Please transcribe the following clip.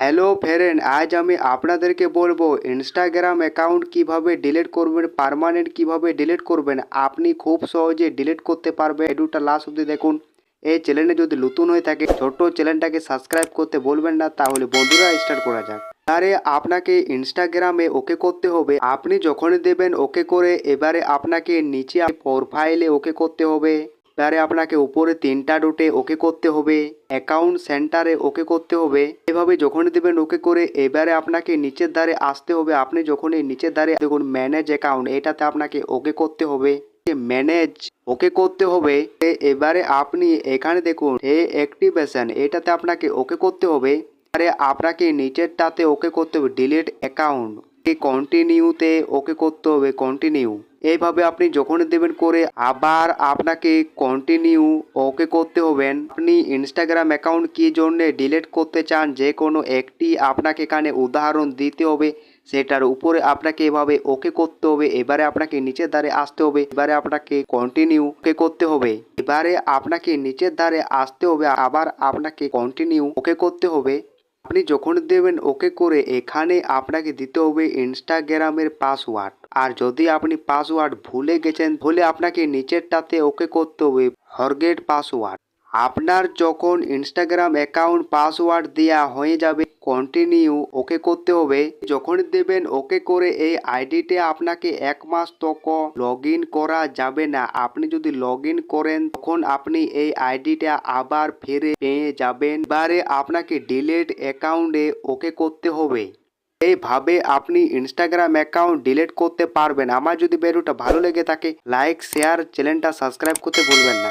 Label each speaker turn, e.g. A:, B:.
A: Hello friend, আজ আমি আপনাদেরকে বলবো ইনস্টাগ্রাম অ্যাকাউন্ট কিভাবে ডিলিট করবেন, পার্মানেন্ট কিভাবে ডিলিট করবেন। আপনি খুব সহজে ডিলিট করতে পারবেন। ভিডিওটা লাস্ট অবধি দেখুন। এই চ্যানেলে যদি নতুন হয়ে থাকে ছোট্ট চ্যানেলটাকে সাবস্ক্রাইব করতে বলবেন না। তাহলে বন্ধুরা স্টার্ট করা যাক। আরে আপনাকে ইনস্টাগ্রামে ওকে করতে হবে। আপনি যখনই দেবেন ওকে করে, এবারে আপনাকে নিচে প্রোফাইলে ওকে করতে হবে। এবারে আপনাকে উপরে তিনটা ডটে ওকে করতে হবে, অ্যাকাউন্ট সেন্টারে ওকে করতে হবে। এভাবে যখনই দেবেন ওকে করে, এবারে আপনাকে নিচের ধারে আসতে হবে। আপনি যখনই নিচের ধারে দেখুন ম্যানেজ অ্যাকাউন্ট, এটাতে আপনাকে ওকে করতে হবে। ম্যানেজ ওকে করতে হবে। এবারে আপনি এখানে দেখুন অ্যাক্টিভেশন, এটাতে আপনাকে ওকে করতে হবে। আরে আপনাকে নিচেরটাতে ওকে করতে হবে ডিলিট অ্যাকাউন্ট, কন্টিনিউতে ওকে করতে হবে কন্টিনিউ। এইভাবে আপনি যখনই দেবেন করে আবার আপনাকে কন্টিনিউ ওকে করতে হবেন। আপনি ইনস্টাগ্রাম অ্যাকাউন্ট কি জন্য ডিলিট করতে চান, যে কোনো একটি আপনাকে এখানে উদাহরণ দিতে হবে। সেটার উপরে আপনাকে এভাবে ওকে করতে হবে। এবারে আপনাকে নিচের ধারে আসতে হবে। এবারে আপনাকে কন্টিনিউ ওকে করতে হবে। এবারে আপনাকে নিচের ধারে আসতে হবে, আবার আপনাকে কন্টিনিউ ওকে করতে হবে। আপনি যখন দেবেন ওকে করে, এখানে আপনাকে দিতে হবে ইনস্টাগ্রামের পাসওয়ার্ড। আর যদি আপনি পাসওয়ার্ড ভুলে গেছেন তাহলে আপনাকে নিচেরটাতে ওকে করতে হবে ফরগেট পাসওয়ার্ড। আপনার যখন ইনস্টাগ্রাম অ্যাকাউন্ট পাসওয়ার্ড দেওয়া হয়ে যাবে, কন্টিনিউ ওকে করতে হবে। যখন দেবেন ওকে করে, এই আইডিতে আপনাকে 1 মাস তক লগ ইন করা যাবে না। আপনি যদি লগ ইন করেন তখন আপনি এই আইডিটা আবার ফিরে পেয়ে যাবেন। এবারে আপনাকে ডিলিট অ্যাকাউন্টে ওকে করতে হবে। এইভাবে আপনি ইনস্টাগ্রাম অ্যাকাউন্ট ডিলিট করতে পারবেন। আমার যদি ভিডিওটা ভালো লেগে থাকে লাইক শেয়ার চ্যানেলটা সাবস্ক্রাইব করতে ভুলবেন না।